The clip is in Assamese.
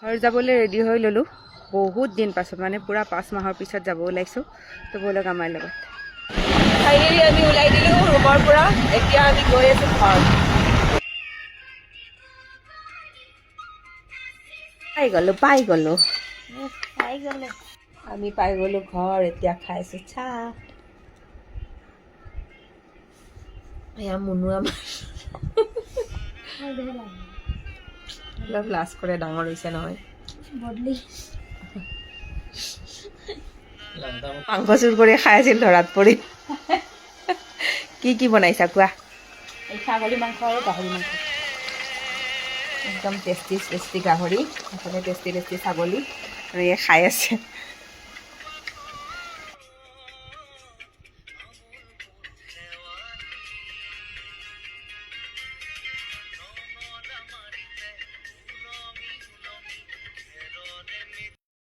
ঘৰ যাবলৈ ৰেডি হৈ ল'লোঁ বহুত দিন পাছত মানে পুৰা 5 মাহৰ পিছত যাব ওলাইছোঁ তো ব'লক আমাৰ লগত ফাইনেলি আমি ওলাই দিলোঁ ৰুমৰ পৰা এতিয়া আমি গৈ আছোঁ ঘৰ পাই গ'লোঁ আমি পাই গ'লোঁ ঘৰ এতিয়া খাইছোঁ চাহ এয়া মুনু আমাৰ অলপ লাজ কৰে ডাঙৰ হৈছে নহয় মাংস চুৰ কৰি খাই আছিল ধৰাত পৰি কি বনাইছা কোৱা ছাগলী মাংস আৰু গাহৰি মাংস একদম টেষ্টি গাহৰি এফালে টেষ্টি ছাগলী আৰু এই খাই আছে